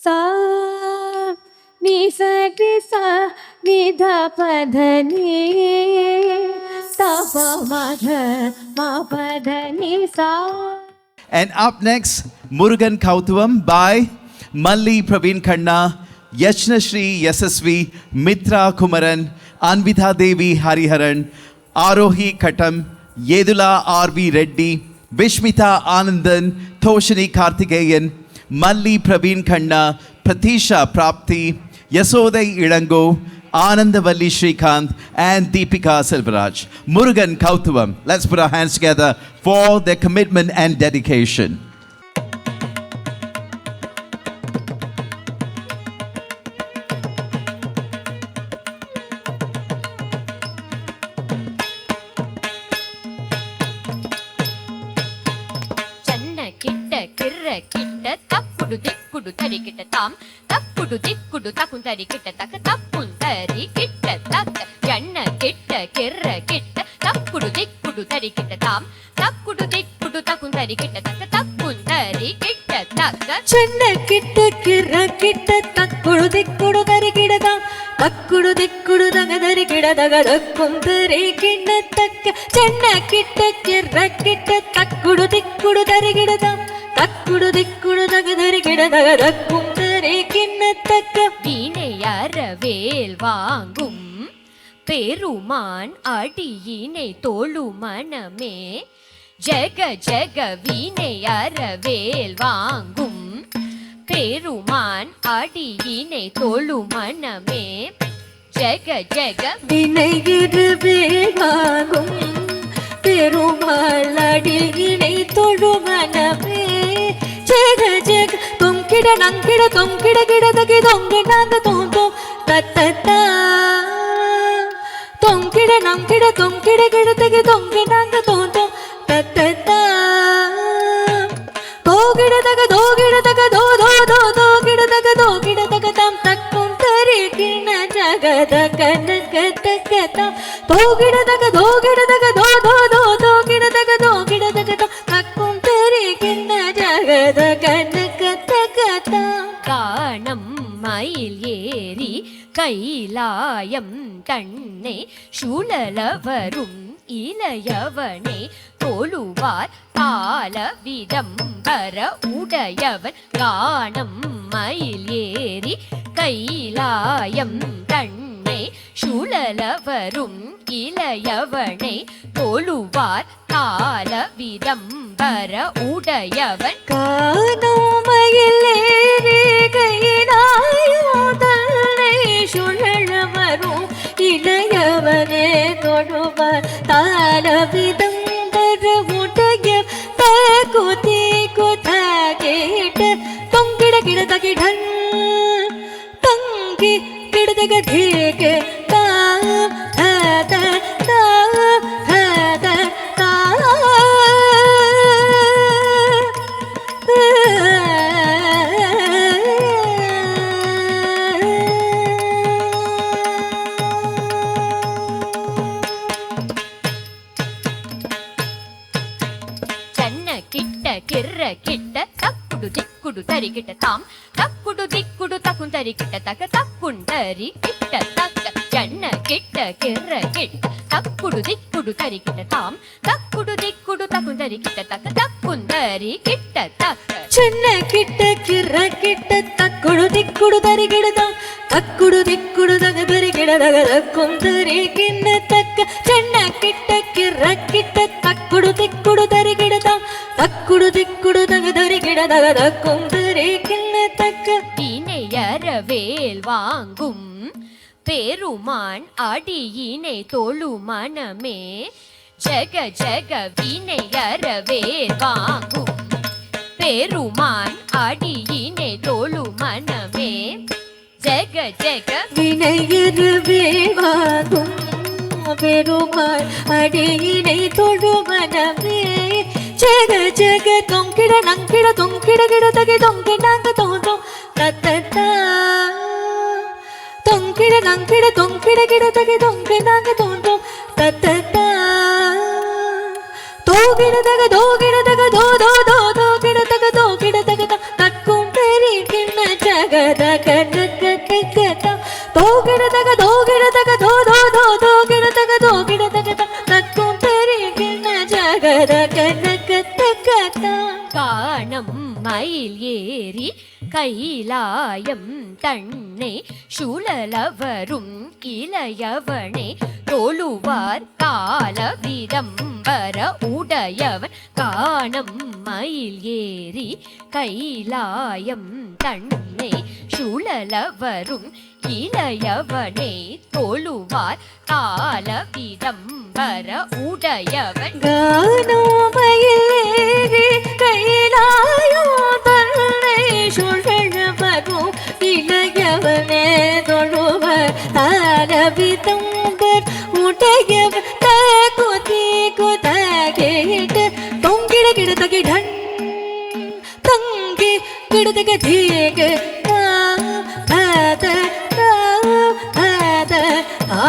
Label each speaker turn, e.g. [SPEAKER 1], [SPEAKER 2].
[SPEAKER 1] சா நீ சரி சா நித பத நீ தப மத மா பத நீ சா.
[SPEAKER 2] And up next, Murugan Kautuvam by Malli Praveen Khanna, Yashna Shri Yasasvi, Mitra Kumaran, Anvitha Devi Hariharan, Arohi Katam, Yedula R.V. Reddy, Vishmita Anandan, Toshini Karthikeyan, Malli Praveen Khanna, Pratisha Prapti, Yasodai Ilango, Anandavalli Shrikant, and Deepika Selvaraj. Murugan Kautuvam. Let's put our hands together for their commitment and dedication.
[SPEAKER 3] తప్పుడు దిక్కుడు తరికిట తాం తప్పుడు దిక్కుడు తకుంతరి కిట్ట తక తప్పుంతరి కిట్ట తక్క ఎన్న కిట్ట కిర్ర కిట్ట తప్పుడు దిక్కుడు తరికిట తాం తప్పుడు దిక్కుడు తకుంతరి కిట్ట తక తప్పుంతరి కిట్ట తక్క
[SPEAKER 1] చెన్న కిట్ట కిర్ర కిట్ట తక్కుడు దిక్కుడు తరికిట తాం తక్కుడు దిక్కుడు తగదరి కిడ తగదక్కుంతరి కిట్ట తక్క చెన్న కిట్ట కిర్ర కిట్ట తక్కుడు దిక్కుడు తరికిట తాం தக்குடு திக்குடு தகுதறி கிடதகதக்கும் தரே கிண்ணத்தக்க
[SPEAKER 3] வீணையற வேல் வாங்கும் பெருமான் அடியினை தோழு மனமே ஜெக ஜெக வீணையற வேல் வாங்கும் பெருமான் அடியினை தோழு மனமே ஜெக ஜெக
[SPEAKER 1] வினையிற வேல் வாங்கும் பெருமாள் அடியினை தொழு மனமே ஜெக ஜெக தொங்கிட நங்கிட தொங்கிட கிடதகி தொங்கி நாங்க தோந்தோம் தத்தத்தா தொங்கிட நங்கிட தொங்கிட கிடதகி தொங்கி நாங்க தோந்தோம் தத்தத்தா தோகிடதக தோகிடதக தோ தோ தோ தோகிடதக தோகிடதக தாம் தக்கும் தரிகின ஜகத கனக தகதாம் தோகிடதக தோகிடதக தோ தோ தோ தோகிடதக தோகிடதக தாம் தக்கும் தரிகின ஜகத கனக தகதாம்.
[SPEAKER 3] காணம் மயில் ஏறி கைலாயம் தன்னை சுழலவரும் இளையவனே தோழுவார் கால விதம்பர உடையவன் காணம் மயில் ஏறி கைலாயம் தன்னை சுழலவரும் இளையவனை தோழுவார் கால விதம்பர உடையவன்
[SPEAKER 1] காணம் மயில் ஏறி கைலாயம் தன்னை சுழலவரும் இளையவனே தொழுவார் தான விதம்பர உடைய தகுதி குதகிட தொங்கிட கிடதகிடன் தங்கி கிடதக தீக தாம் ஹத தாம் ஹத
[SPEAKER 3] కిర్ర కిట్ట తప్పుడు దిక్కుడు తరికిట తాం తప్పుడు దిక్కుడు తకుంతరి కిట్ట తక తప్పుంటరి కిట్ట తక్క జన్న కిట్ట కిర్ర కిట్ట తప్పుడు దిక్కుడు తరికిట తాం తప్పుడు దిక్కుడు తకుంతరి కిట్ట తక తప్పుంటరి కిట్ట తక్క
[SPEAKER 1] చెన్న కిట్ట కిర్ర కిట్ట తక్కుడు దిక్కుడు తరికిడతాం తక్కుడు దిక్కుడు తగదరి కిడదగదక్కుం తరికిన్న తక్క చెన్న కిట్ట కిర్ర కిట్ట తక్కుడు దిక్కుడు తరికిడతాం தக்குடு திக்குடு தகுதறி கிடதகதக்கும் தரிக்கின்ன தக்க
[SPEAKER 3] வீணையற வேல் வாங்கும் பெருமான் அடியினை தோழு மனமே ஜெக ஜெக வீணையற வேல் வாங்கும் பெருமான் அடியினை தோழு மனமே ஜெக ஜெக
[SPEAKER 1] வினையற வேல் வாங்கும் பெருமான் அடியினை தோழு மனமே ஜெக ஜெக தொங்கிட நங்கிட தொங்கிட கிடதகி தொங்கி நாங்க தோன்றோம் தத்தத்தா தொங்கிட நங்கிட தொங்கிட கிடதகி தொங்கி நாங்க தோன்றோம் தத்தத்தா தோகிடதக தோகிடதக தோ தோ தோ தோகிடதக தோகிடதக தக்கும் தரிக்கின்ன ಜಗದ ಕನಕ ಕಕ್ಕತ ತೋಗಿಡದಗ ತೋಗಿಡದಗ ದೋ ದೋ ದೋ ತೋಗಿಡದಗ ತೋಗಿಡದಗ ತಕ್ಕುಂತರಿ ಕಿಣ್ಣ ಜಗದ ಕನಕ ಕಕ್ಕತ
[SPEAKER 3] காணம் மயில் ஏறி கைலாயம் தன்னை சுழலவரும் இளையவனே தோளுவார் கால விதம்பர உடையவன் காணம் மயில் ஏறி கைலாயம் தன்னை சுழலவரும் இளையவனே தோளுவார் கால விதம்பர உடையவன்
[SPEAKER 1] கானோமயிலேறி கைலாயோ தன்னை சுழலவரும் இளையவனே தொழுவர் தாரவிதம்பர் உடையவன் தகுதி குதகிட்டு தொங்கிட கிடதகி டன் தங்கி கிடதக தீக பத பத ஆ